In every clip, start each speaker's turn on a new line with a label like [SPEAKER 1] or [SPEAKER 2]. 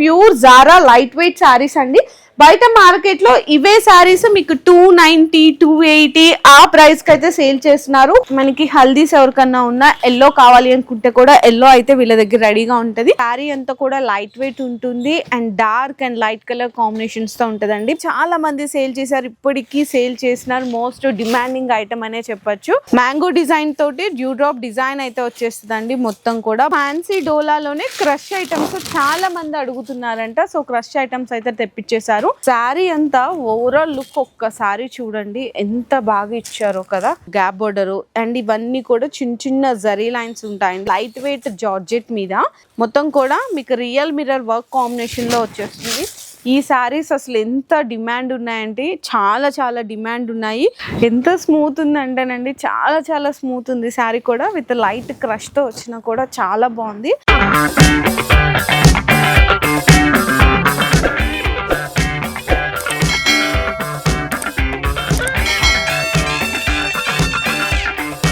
[SPEAKER 1] Pure Zara light weight saris అండి. బయట market లో ఇవే శారీస్ మీకు 290 280 ఆ ప్రైస్ కి అయితే సేల్ చేస్తున్నారు. మనకి హల్దీస్ ఎవరికన్నా ఉన్నా ఎల్లో కావాలి అనుకుంటే కూడా ఎల్లో అయితే వీళ్ళ దగ్గర రెడీగా ఉంటది. శారీ అంతా కూడా లైట్ వెయిట్ ఉంటుంది and dark and light colour combinations తో ఉంటదండి. చాలా మంది సేల్ చేశారు, ఇప్పటికీ సేల్ చేసినారు. మోస్ట్ డిమాండింగ్ ఐటమ్ అనే చెప్పొచ్చు. మ్యాంగో డిజైన్ తోటి డ్యూ డ్రాప్ డిజైన్ అయితే వచ్చేస్తుందండి. మొత్తం కూడా ఫ్యాన్సీ డోలాలోనే క్రష్ ఐటమ్స్ చాలా మంది అడుగుతున్నారంట. సో క్రష్ ఐటమ్స్ అయితే తెప్పించేశారు. శారీ అంతా ఓవరాల్ లుక్ ఒక్కసారి చూడండి ఎంత బాగా ఇచ్చారో కదా. గ్యాప్ బోర్డర్ అండ్ ఇవన్నీ కూడా చిన్న చిన్న జరీ లైన్స్ ఉంటాయండి. లైట్ వెయిట్ జార్జెట్ మీద మొత్తం కూడా మీకు రియల్ మిర్రర్ వర్క్ కాంబినేషన్ లో వచ్చేస్తుంది. ఈ శారీస్ అసలు ఎంత డిమాండ్ ఉన్నాయంటే చాలా చాలా డిమాండ్ ఉన్నాయి. ఎంత స్మూత్ ఉందంటేనండి చాలా చాలా స్మూత్ ఉంది. శారీ కూడా విత్ లైట్ క్రష్ తో వచ్చినా కూడా చాలా బాగుంది.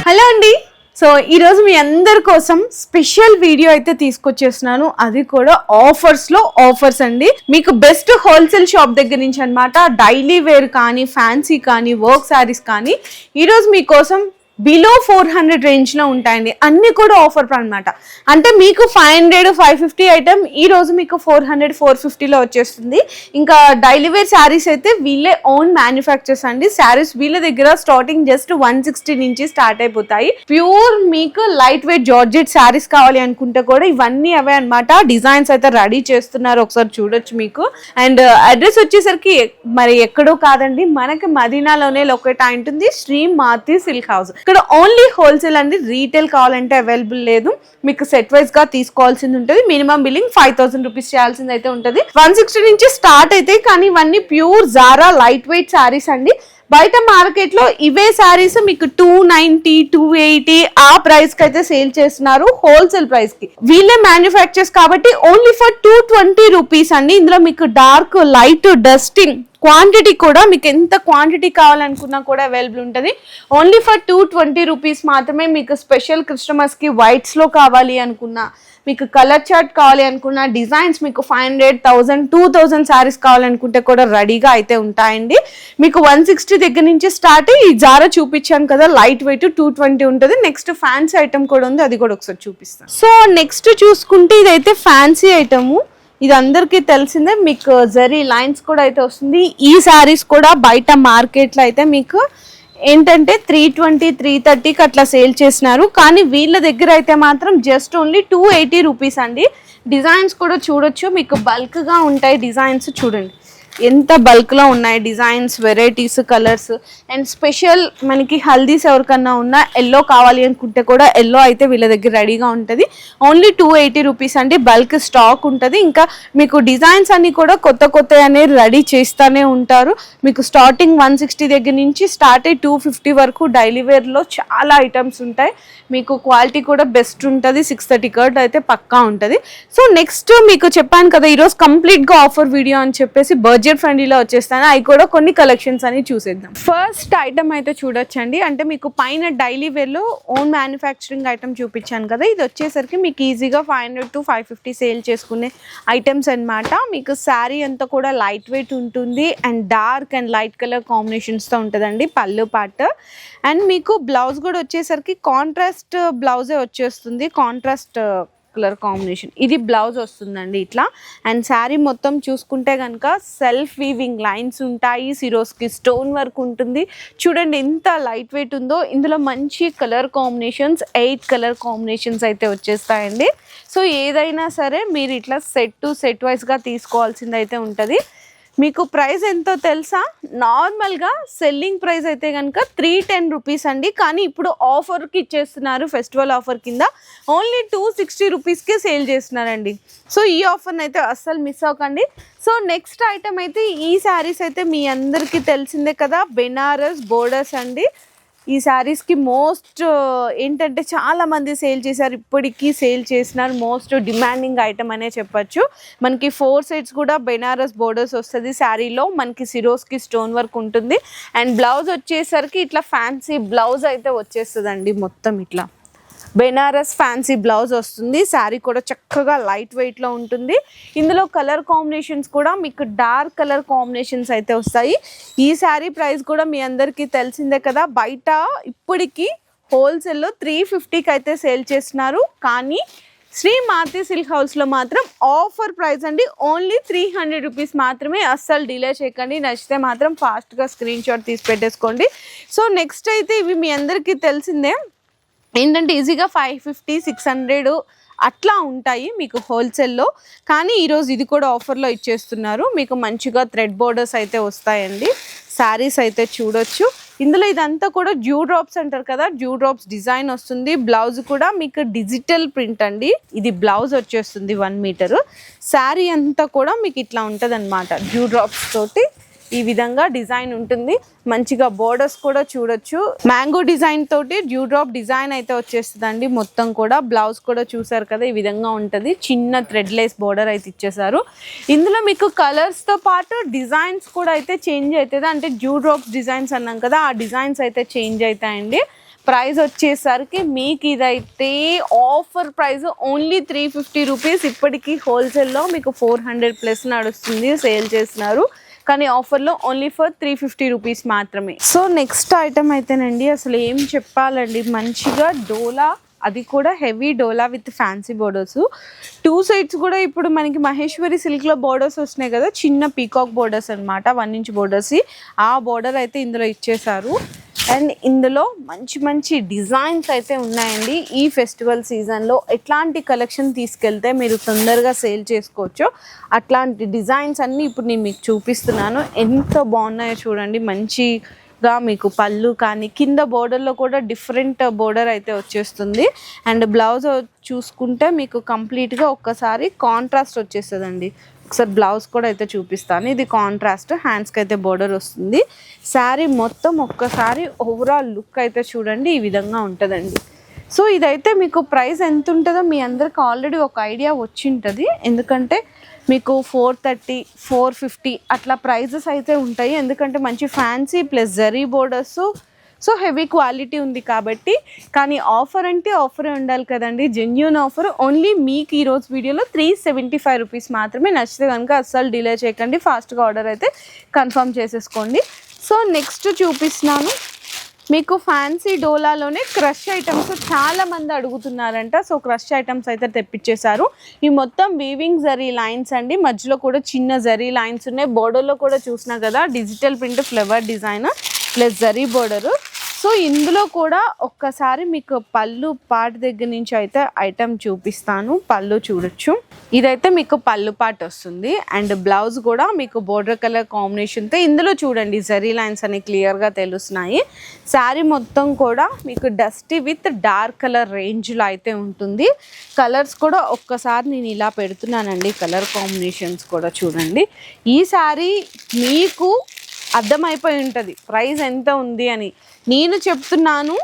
[SPEAKER 1] హలో అండి, సో ఈరోజు మీ అందరి కోసం స్పెషల్ వీడియో అయితే తీసుకొచ్చేస్తున్నాను. అది కూడా ఆఫర్స్ అండి. మీకు బెస్ట్ హోల్సేల్ షాప్ దగ్గర నుంచి అన్నమాట. డైలీ వేర్ కానీ, ఫ్యాన్సీ కానీ, వర్క్ శారీస్ కానీ ఈరోజు మీకోసం బిలో 400 రేంజ్ లో ఉంటాయండి. అన్ని కూడా ఆఫర్ అన్నమాట. అంటే మీకు 500 550 ఐటమ్ ఈ రోజు మీకు 400 450 లో వచ్చేస్తుంది. ఇంకా డైలీ వేర్ శారీస్ అయితే వీళ్ళే ఓన్ మ్యానుఫ్యాక్చర్స్ అండి. శారీస్ వీళ్ళ దగ్గర స్టార్టింగ్ జస్ట్ 160 నుంచి స్టార్ట్ అయిపోతాయి. ప్యూర్ మీకు లైట్ వెయిట్ జార్జెట్ శారీస్ కావాలి అనుకుంటే కూడా ఇవన్నీ అవే అనమాట. డిజైన్స్ అయితే రెడీ చేస్తున్నారు, ఒకసారి చూడొచ్చు మీకు. అండ్ అడ్రస్ వచ్చేసరికి మరి ఎక్కడో కాదండి, మనకి మదీనాలోనే లొకేట్ అయి ఉంటుంది శ్రీ మాతి సిల్క్ హౌస్. ఇక్కడ ఓన్లీ హోల్సేల్ అండి, రీటైల్ కావాలంటే అవైలబుల్ లేదు. మీకు సెట్ వైజ్ గా తీసుకోవాల్సింది ఉంటుంది. మినిమం బిల్లింగ్ 5000 రూపీస్ చేయాల్సింది అయితే ఉంటుంది. 160 నుంచి స్టార్ట్ అయితే, కానీ ఇవన్నీ pure Zara light weight saris అండి. బయట మార్కెట్ లో ఇవే శారీస్ మీకు 290 280 ఆ ప్రైస్ కి అయితే సేల్ చేస్తున్నారు. హోల్సేల్ ప్రైస్ కి వీళ్ళే మ్యానుఫ్యాక్చర్స్ కాబట్టి ఓన్లీ ఫర్ 220 రూపీస్ అండి. ఇందులో మీకు డార్క్ లైట్ డస్టింగ్ క్వాంటిటీ కూడా మీకు ఎంత క్వాంటిటీ కావాలనుకున్నా కూడా అవైలబుల్ ఉంటుంది. ఓన్లీ ఫర్ 220 రూపీస్ మాత్రమే. మీకు స్పెషల్ కస్టమర్స్ కి వైట్స్ లో కావాలి అనుకున్నా, మీకు కలర్ చార్ట్ కావాలి అనుకున్న, డిజైన్స్ మీకు 500 1000 2000 శారీస్ కావాలనుకుంటే కూడా రెడీగా అయితే ఉంటాయండి. మీకు 160 దగ్గర నుంచి స్టార్ట్. ఈ జారా చూపించాను కదా లైట్ వెయిట్ 220 ఉంటుంది. నెక్స్ట్ ఫ్యాన్సీ ఐటమ్ కూడా ఉంది, అది కూడా ఒకసారి చూపిస్తాను. సో నెక్స్ట్ చూసుకుంటే ఇదైతే ఫ్యాన్సీ ఐటమ్. ఇది అందరికీ తెలిసిందే. మీకు జరీ లైన్స్ కూడా అయితే వస్తుంది. ఈ శారీస్ కూడా బయట మార్కెట్లో అయితే మీకు ఏంటంటే 320 330కి అట్లా సేల్ చేసినారు. కానీ వీళ్ళ దగ్గర అయితే మాత్రం జస్ట్ ఓన్లీ 280 రూపీస్ అండి. డిజైన్స్ కూడా చూడొచ్చు, మీకు బల్క్గా ఉంటాయి. డిజైన్స్ చూడండి ఎంత బల్క్ లో ఉన్నాయి. Designs, varieties, colours and special మనకి హల్దీస్ ఎవరికన్నా ఉన్నా ఎల్లో కావాలి అనుకుంటే కూడా ఎల్లో అయితే వీళ్ళ దగ్గర రెడీగా ఉంటుంది. ఓన్లీ 280 రూపీస్ అండి. బల్క్ స్టాక్ ఉంటుంది. ఇంకా మీకు డిజైన్స్ అన్ని కూడా కొత్త అనేది రెడీ చేస్తూనే ఉంటారు. మీకు స్టార్టింగ్ 160 దగ్గర నుంచి స్టార్ట్ అయ్యి 250 వరకు డైలీ వేర్ లో చాలా ఐటమ్స్ ఉంటాయి. మీకు క్వాలిటీ కూడా బెస్ట్ ఉంటుంది. 630 కర్డ్ అయితే పక్కా ఉంటుంది. సో నెక్స్ట్ మీకు చెప్పాను కదా ఈరోజు కంప్లీట్ గా ఆఫర్ వీడియో అని చెప్పేసి బడ్జెట్ ఫ్రెండ్లీలో వచ్చేస్తాను. అవి కూడా కొన్ని కలెక్షన్స్ అని చూసేద్దాం. ఫస్ట్ ఐటమ్ అయితే చూడొచ్చండి. అంటే మీకు పైన డైలీ వేర్ లో ఓన్ మ్యానుఫ్యాక్చరింగ్ ఐటమ్ చూపించాను కదా, ఇది వచ్చేసరికి మీకు ఈజీగా 500 to 550 సేల్ చేసుకునే ఐటమ్స్ అనమాట. మీకు శారీ అంతా కూడా లైట్ వెయిట్ ఉంటుంది and dark and light colour combinations తో ఉంటుందండి పళ్ళు పార్ట్. అండ్ మీకు బ్లౌజ్ కూడా వచ్చేసరికి కాంట్రాస్ట్ బ్లౌజే వచ్చేస్తుంది. కాంట్రాస్ట్ కలర్ కాంబినేషన్ ఇది బ్లౌజ్ వస్తుందండి ఇట్లా. అండ్ శారీ మొత్తం చూసుకుంటే కనుక సెల్ఫ్ వీవింగ్ లైన్స్ ఉంటాయి. సిరోస్కి స్టోన్ వర్క్ ఉంటుంది. చూడండి ఎంత లైట్ వెయిట్ ఉందో. ఇందులో మంచి కలర్ కాంబినేషన్స్ 8 కలర్ కాంబినేషన్స్ అయితే వచ్చేస్తాయండి. సో ఏదైనా సరే మీరు ఇట్లా సెట్ వైజ్గా తీసుకోవాల్సింది అయితే ఉంటుంది. మీకు ప్రైస్ ఎంతో తెలుసా? నార్మల్గా సెల్లింగ్ ప్రైస్ అయితే కనుక 310 రూపీస్ అండి. కానీ ఇప్పుడు ఆఫర్కి ఇచ్చేస్తున్నారు, ఫెస్టివల్ ఆఫర్ కింద ఓన్లీ 260 రూపీస్కే సేల్ చేస్తున్నారండి. సో ఈ ఆఫర్ని అయితే అస్సలు మిస్ అవ్వకండి. సో నెక్స్ట్ ఐటమ్ అయితే ఈ శారీస్ అయితే మీ అందరికీ తెలిసిందే కదా, బెనారస్ బోర్డర్స్ అండి. ఈ శారీస్కి మోస్ట్ ఏంటంటే చాలా మంది సేల్ చేశారు, ఇప్పటికీ సేల్ చేసినారు. మోస్ట్ డిమాండింగ్ ఐటమ్ అనే చెప్పచ్చు. మనకి 4 సెట్స్ కూడా బెనారస్ బోర్డర్స్ వస్తుంది. శారీలో మనకి సిరోస్కి స్టోన్ వర్క్ ఉంటుంది. అండ్ బ్లౌజ్ వచ్చేసరికి ఇట్లా ఫ్యాన్సీ బ్లౌజ్ అయితే వచ్చేస్తుందండి. మొత్తం ఇట్లా బెనారస్ ఫ్యాన్సీ బ్లౌజ్ వస్తుంది. శారీ కూడా చక్కగా లైట్ వెయిట్లో ఉంటుంది. ఇందులో కలర్ కాంబినేషన్స్ కూడా మీకు డార్క్ కలర్ కాంబినేషన్స్ అయితే వస్తాయి. ఈ శారీ ప్రైస్ కూడా మీ అందరికీ తెలిసిందే కదా, బయట ఇప్పటికీ హోల్సేల్లో 350కి అయితే సేల్ చేస్తున్నారు. కానీ శ్రీ మారుతి సిల్క్ హౌస్లో మాత్రం ఆఫర్ ప్రైస్ అండి, ఓన్లీ 300 రూపీస్ మాత్రమే. అస్సలు డిలే చేయకండి, నచ్చితే మాత్రం ఫాస్ట్గా స్క్రీన్ షాట్ తీసి పెట్టేసుకోండి. సో నెక్స్ట్ అయితే ఇవి మీ అందరికీ తెలిసిందే ఏంటంటే ఈజీగా 550, 600 అట్లా ఉంటాయి మీకు హోల్సేల్లో. కానీ ఈరోజు ఇది కూడా ఆఫర్లో ఇచ్చేస్తున్నారు. మీకు మంచిగా థ్రెడ్ బోర్డర్స్ అయితే వస్తాయండి. శారీస్ అయితే చూడొచ్చు. ఇందులో ఇదంతా కూడా డ్యూ డ్రాప్స్ అంటారు కదా, డ్యూ డ్రాప్స్ డిజైన్ వస్తుంది. బ్లౌజ్ కూడా మీకు డిజిటల్ ప్రింట్ అండి. ఇది బ్లౌజ్ వచ్చేస్తుంది 1 మీటర్. శారీ అంతా కూడా మీకు ఇట్లా ఉంటుంది అనమాట, డ్యూ డ్రాప్స్ తోటి ఈ విధంగా డిజైన్ ఉంటుంది. మంచిగా బోర్డర్స్ కూడా చూడొచ్చు. మ్యాంగో డిజైన్ తోటి డ్యూ డ్రాప్ డిజైన్ అయితే వచ్చేస్తుందండి మొత్తం కూడా. బ్లౌజ్ కూడా చూసారు కదా, ఈ విధంగా ఉంటుంది. చిన్న థ్రెడ్ లేస్ బోర్డర్ అయితే ఇచ్చేసారు. ఇందులో మీకు కలర్స్తో పాటు డిజైన్స్ కూడా అయితే చేంజ్ అవుతుంది. అంటే డ్యూ డ్రాప్స్ డిజైన్స్ అన్నాం కదా, ఆ డిజైన్స్ అయితే చేంజ్ అవుతాయండి. ప్రైస్ వచ్చేసరికి మీకు ఇదైతే ఆఫర్ ప్రైస్ ఓన్లీ 350 రూపీస్. ఇప్పటికీ హోల్సేల్లో మీకు 400+ నడుస్తుంది, సేల్ చేస్తున్నారు. కానీ ఆఫర్లో ఓన్లీ ఫర్ 350 రూపీస్ మాత్రమే. సో నెక్స్ట్ ఐటమ్ అయితేనండి అసలు ఏం చెప్పాలండి, మంచిగా డోలా, అది కూడా heavy dola with fancy borders. 2 sides కూడా ఇప్పుడు మనకి మహేశ్వరి సిల్క్లో బోర్డర్స్ వస్తున్నాయి కదా, చిన్న పీకాక్ బోర్డర్స్ అనమాట, 1 ఇంచ్ బోర్డర్స్. ఆ బోర్డర్ అయితే ఇందులో ఇచ్చేసారు. అండ్ ఇందులో మంచి మంచి డిజైన్స్ అయితే ఉన్నాయండి. ఈ ఫెస్టివల్ సీజన్లో ఎట్లాంటి కలెక్షన్ తీసుకెళ్తే మీరు తొందరగా సేల్ చేసుకోవచ్చో అట్లాంటి డిజైన్స్ అన్నీ ఇప్పుడు నేను మీకు చూపిస్తున్నాను. ఎంత బాగున్నాయో చూడండి. మంచిగా మీకు పళ్ళు కానీ కింద బోర్డర్లో కూడా డిఫరెంట్ బోర్డర్ అయితే వచ్చేస్తుంది. అండ్ బ్లౌజ్ చూసుకుంటే మీకు కంప్లీట్గా ఒక్కసారి కాంట్రాస్ట్ వచ్చేస్తుందండి. ఒకసారి బ్లౌజ్ కూడా అయితే చూపిస్తాను. ఇది కాంట్రాస్ట్, హ్యాండ్స్కి అయితే బోర్డర్ వస్తుంది. శారీ మొత్తం ఒక్కసారి ఓవరాల్ లుక్ అయితే చూడండి, ఈ విధంగా ఉంటుందండి. సో ఇదైతే మీకు ప్రైస్ ఎంత ఉంటుందో మీ అందరికి ఆల్రెడీ ఒక ఐడియా వచ్చి ఉంటుంది. ఎందుకంటే మీకు 430, 450 అట్లా ప్రైజెస్ అయితే ఉంటాయి. ఎందుకంటే మంచి fancy plus zari borders, so heavy quality ఉంది కాబట్టి. కానీ ఆఫర్ అంటే ఆఫరే ఉండాలి కదండి, జెన్యూన్ ఆఫర్. ఓన్లీ మీకు ఈరోజు వీడియోలో 375 రూపీస్ మాత్రమే. నచ్చితే కనుక అస్సలు డిలే చేయకండి, ఫాస్ట్గా ఆర్డర్ అయితే కన్ఫర్మ్ చేసేసుకోండి. సో నెక్స్ట్ చూపిస్తున్నాను మీకు ఫ్యాన్సీ డోలాలోనే క్రష్ ఐటమ్స్ చాలా మంది అడుగుతున్నారంట. సో క్రష్ ఐటమ్స్ అయితే తెప్పించేశారు. ఈ మొత్తం వీవింగ్ జరీ లైన్స్ అండి, మధ్యలో కూడా చిన్న జరీ లైన్స్ ఉన్నాయి. బోర్డర్లో కూడా చూసినా కదా, digital print flower design plus zari border. So ఇందులో కూడా ఒక్కసారి మీకు పళ్ళు పార్ట్ దగ్గర నుంచి అయితే ఐటమ్ చూపిస్తాను. పళ్ళు చూడొచ్చు, ఇదైతే మీకు పళ్ళు పార్ట్ వస్తుంది. అండ్ బ్లౌజ్ కూడా మీకు బోర్డర్ కలర్ కాంబినేషన్తో ఇందులో చూడండి జరీ లైన్స్ అని క్లియర్గా తెలుస్తున్నాయి. శారీ మొత్తం కూడా మీకు డస్టీ విత్ డార్క్ కలర్ రేంజ్లో అయితే ఉంటుంది. కలర్స్ కూడా ఒక్కసారి నేను ఇలా పెడుతున్నానండి, కలర్ కాంబినేషన్స్ కూడా చూడండి. ఈ శారీ మీకు అర్థమైపోయి ఉంటుంది ప్రైస్ ఎంత ఉంది అని. నేను చెప్తున్నాను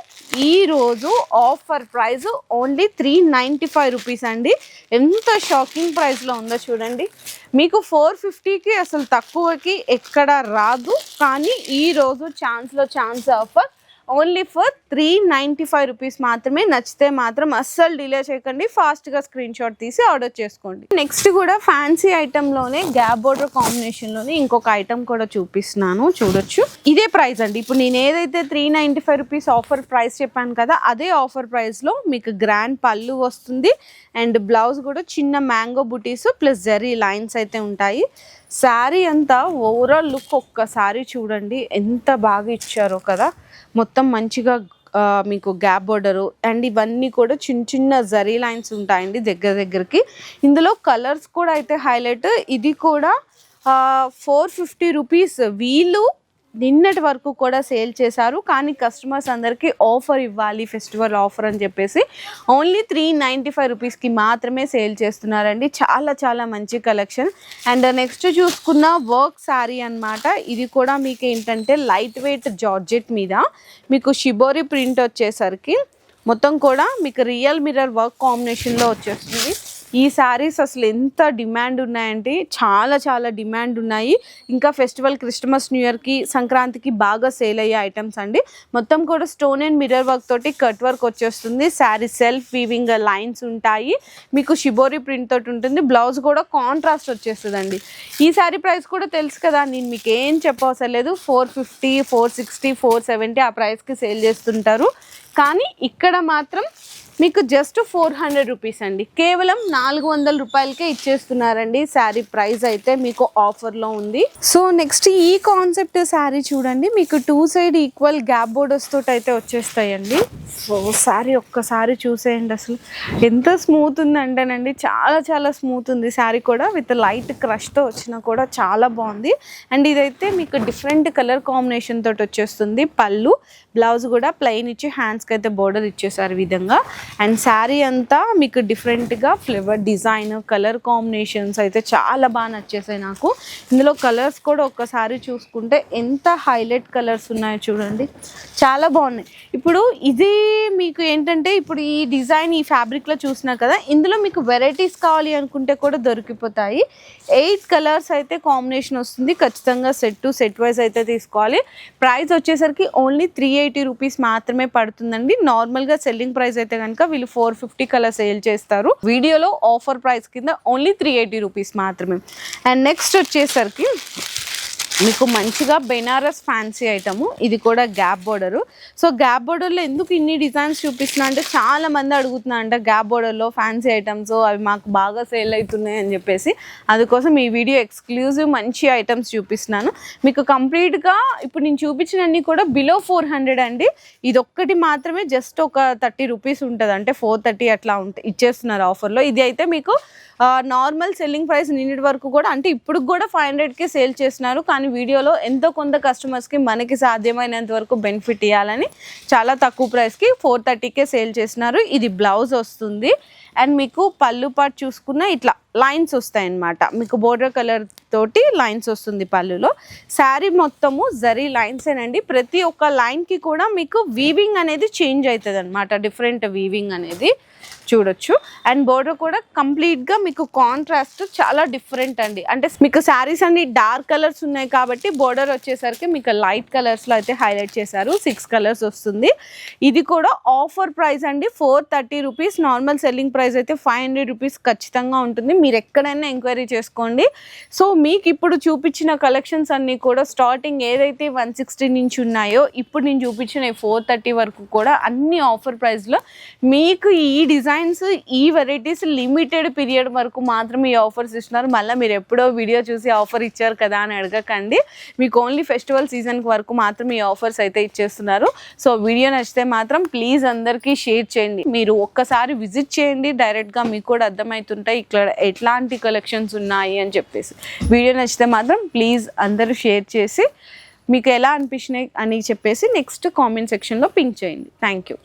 [SPEAKER 1] ఈరోజు ఆఫర్ ప్రైస్ ఓన్లీ 395 రూపీస్ అండి. ఎంత షాకింగ్ ప్రైస్లో ఉందో చూడండి. మీకు 450కి అసలు తక్కువకి ఎక్కడ రాదు. కానీ ఈరోజు chance offer only for 395 rupees మాత్రమే. నచ్చితే మాత్రం అస్సలు డిలే చేయకండి, ఫాస్ట్గా స్క్రీన్ షాట్ తీసి ఆర్డర్ చేసుకోండి. నెక్స్ట్ కూడా ఫ్యాన్సీ ఐటెంలోనే గ్యాప్ బోర్డర్ కాంబినేషన్లోనే ఇంకొక ఐటమ్ కూడా చూపిస్తున్నాను, చూడొచ్చు. ఇదే ప్రైస్ అండి, ఇప్పుడు నేను ఏదైతే 395 రూపీస్ ఆఫర్ ప్రైస్ చెప్పాను కదా, అదే ఆఫర్ ప్రైస్లో మీకు గ్రాండ్ పళ్ళు వస్తుంది. అండ్ బ్లౌజ్ కూడా చిన్న మ్యాంగో బుటీస్ ప్లస్ జరీ లైన్స్ అయితే ఉంటాయి. శారీ అంతా ఓవరాల్ లుక్ ఒక్కసారి చూడండి, ఎంత బాగా ఇచ్చారో కదా. మొత్తం మంచిగా మీకు గ్యాప్ బోర్డరు అండ్ ఇవన్నీ కూడా చిన్న చిన్న జరీ లైన్స్ ఉంటాయండి దగ్గరికి. ఇందులో కలర్స్ కూడా అయితే హైలైట్. ఇది కూడా 450 రూపీస్ వీళ్ళు నిన్నటి వరకు కూడా సేల్ చేశారు. కానీ కస్టమర్స్ అందరికీ ఆఫర్ ఇవ్వాలి, ఫెస్టివల్ ఆఫర్ అని చెప్పేసి ఓన్లీ 395 రూపీస్కి మాత్రమే సేల్ చేస్తున్నారండి. చాలా చాలా మంచి కలెక్షన్. అండ్ నెక్స్ట్ చూసుకున్న వర్క్ శారీ అనమాట. ఇది కూడా మీకు ఏంటంటే లైట్ వెయిట్ జార్జెట్ మీద మీకు షిబోరి ప్రింట్ వచ్చేసరికి మొత్తం కూడా మీకు రియల్ మిర్రర్ వర్క్ కాంబినేషన్లో వచ్చేస్తుంది. ఈ శారీస్ అసలు ఎంత డిమాండ్ ఉన్నాయంటే చాలా చాలా డిమాండ్ ఉన్నాయి. ఇంకా ఫెస్టివల్ క్రిస్మస్ న్యూ ఇయర్కి సంక్రాంతికి బాగా సేల్ అయ్యే ఐటమ్స్ అండి. మొత్తం కూడా స్టోన్ అండ్ మిర్రర్ వర్క్ తోటి కట్ వర్క్ వచ్చేస్తుంది. శారీ సెల్ఫ్ వీవింగ్ లైన్స్ ఉంటాయి. మీకు షిబోరి ప్రింట్ తోటి ఉంటుంది. బ్లౌజ్ కూడా కాంట్రాస్ట్ వచ్చేస్తుందండి. ఈ శారీ ప్రైస్ కూడా తెలుసు కదా, నేను మీకు ఏం చెప్పవసరం లేదు. 450, 460, 470 ఆ ప్రైస్కి సేల్ చేస్తుంటారు. కానీ ఇక్కడ మాత్రం మీకు జస్ట్ 400 రూపీస్ అండి. కేవలం 400 రూపాయలకే ఇచ్చేస్తున్నారండి. శారీ ప్రైస్ అయితే మీకు ఆఫర్లో ఉంది. సో నెక్స్ట్ ఈ కాన్సెప్ట్ శారీ చూడండి. మీకు 2 సైడ్ ఈక్వల్ గ్యాప్ బోర్డర్స్ తోటి అయితే వచ్చేస్తాయండి. సో శారీ ఒక్కసారి చూసేయండి, అసలు ఎంత స్మూత్ ఉందంటేనండి, చాలా చాలా స్మూత్ ఉంది. శారీ కూడా విత్ లైట్ క్రష్తో వచ్చినా కూడా చాలా బాగుంది. అండ్ ఇదైతే మీకు డిఫరెంట్ కలర్ కాంబినేషన్ తోటి వచ్చేస్తుంది. పళ్ళు, బ్లౌజ్ కూడా ప్లెయిన్ ఇచ్చి హ్యాండ్స్కి అయితే బోర్డర్ ఇచ్చేసారు ఈ విధంగా. అండ్ శారీ అంతా మీకు డిఫరెంట్గా ఫ్లేవర్ డిజైన్ కలర్ కాంబినేషన్స్ అయితే చాలా బాగా నచ్చేసాయి నాకు. ఇందులో కలర్స్ కూడా ఒక్కసారి చూసుకుంటే ఎంత హైలైట్ కలర్స్ ఉన్నాయో చూడండి, చాలా బాగున్నాయి. ఇప్పుడు ఇది మీకు ఏంటంటే ఇప్పుడు ఈ డిజైన్ ఈ ఫ్యాబ్రిక్లో చూసినా కదా, ఇందులో మీకు వెరైటీస్ కావాలి అనుకుంటే కూడా దొరికిపోతాయి. 8 కలర్స్ అయితే కాంబినేషన్ వస్తుంది. ఖచ్చితంగా సెట్ వైజ్ అయితే తీసుకోవాలి. ప్రైస్ వచ్చేసరికి ఓన్లీ 380 రూపీస్ మాత్రమే పడుతుందండి. నార్మల్గా సెల్లింగ్ ప్రైస్ అయితే కనుక వీళ్ళు 450 కలా సేల్ చేస్తారు. వీడియోలో ఆఫర్ ప్రైస్ కింద ఓన్లీ 380 రూపీస్ మాత్రమే. అండ్ నెక్స్ట్ వచ్చేసరికి మీకు మంచిగా బెనారస్ ఫ్యాన్సీ ఐటము. ఇది కూడా గ్యాప్ బోర్డరు. సో గ్యాప్ బోర్డర్లో ఎందుకు ఇన్ని డిజైన్స్ చూపిస్తున్నా అంటే చాలా మంది అడుగుతున్నా అంట గ్యాప్ బోర్డర్లో ఫ్యాన్సీ ఐటమ్స్ అవి మాకు బాగా సేల్ అవుతున్నాయి అని చెప్పేసి, అందుకోసం ఈ వీడియో ఎక్స్క్లూజివ్ మంచి ఐటమ్స్ చూపిస్తున్నాను మీకు. కంప్లీట్గా ఇప్పుడు నేను చూపించినన్ని కూడా బిలో 400 అండి. ఇది ఒక్కటి మాత్రమే జస్ట్ ఒక 30 రూపీస్ ఉంటుంది, అంటే 430 అట్లా ఇచ్చేస్తున్నారు ఆఫర్లో. ఇది అయితే మీకు నార్మల్ సెల్లింగ్ ప్రైస్ నిన్నటి వరకు కూడా, అంటే ఇప్పుడు కూడా 500కే సేల్ చేస్తున్నారు. కానీ వీడియోలో ఎంతో కొంత కస్టమర్స్కి మనకి సాధ్యమైనంత వరకు బెనిఫిట్ ఇవ్వాలని చాలా తక్కువ ప్రైస్కి 430కే సేల్ చేస్తున్నారు. ఇది బ్లౌజ్ వస్తుంది. అండ్ మీకు పళ్ళు పాటు చూసుకున్న ఇట్లా లైన్స్ వస్తాయన్నమాట. మీకు బోర్డర్ కలర్ తోటి లైన్స్ వస్తుంది పళ్ళులో. శారీ మొత్తము జరీ లైన్సేనండి. ప్రతి ఒక్క లైన్కి కూడా మీకు వీవింగ్ అనేది చేంజ్ అవుతుంది అనమాట, డిఫరెంట్ వీవింగ్ అనేది చూడొచ్చు. అండ్ బోర్డర్ కూడా కంప్లీట్గా మీకు కాంట్రాస్ట్ చాలా డిఫరెంట్ అండి. అంటే మీకు శారీస్ అన్ని డార్క్ కలర్స్ ఉన్నాయి కాబట్టి బోర్డర్ వచ్చేసరికి మీకు లైట్ కలర్స్లో అయితే హైలైట్ చేశారు. 6 కలర్స్ వస్తుంది. ఇది కూడా ఆఫర్ ప్రైస్ అండి, 430 రూపీస్. నార్మల్ సెల్లింగ్ ప్రైస్ అయితే 500 రూపీస్ ఖచ్చితంగా ఉంటుంది. మీరు ఎక్కడైనా ఎంక్వైరీ చేసుకోండి. సో మీకు ఇప్పుడు చూపించిన కలెక్షన్స్ అన్నీ కూడా స్టార్టింగ్ ఏదైతే 160 నుంచి ఉన్నాయో ఇప్పుడు నేను చూపించిన 430 వరకు కూడా అన్ని ఆఫర్ ప్రైస్లో మీకు ఈ డిజైన్స్ ఈ వెరైటీస్ లిమిటెడ్ పీరియడ్ వరకు మాత్రమే ఈ ఆఫర్స్ ఇస్తున్నారు. మళ్ళీ మీరు ఎప్పుడో వీడియో చూసి ఆఫర్ ఇచ్చారు కదా అని అడగకండి. మీకు ఓన్లీ ఫెస్టివల్ సీజన్ వరకు మాత్రమే ఈ ఆఫర్స్ అయితే ఇచ్చేస్తున్నారు. సో వీడియో నచ్చితే మాత్రం ప్లీజ్ అందరికీ షేర్ చేయండి. మీరు ఒక్కసారి విజిట్ చేయండి, డైరెక్ట్గా మీకు కూడా అర్థమవుతుంటాయి ఇక్కడ ఎట్లాంటి కలెక్షన్స్ ఉన్నాయి అని చెప్పేసి. వీడియో నచ్చితే మాత్రం ప్లీజ్ అందరూ షేర్ చేసి మీకు ఎలా అనిపించినాయి అని చెప్పేసి నెక్స్ట్ కామెంట్ సెక్షన్లో పింక్ చేయండి. Thank you.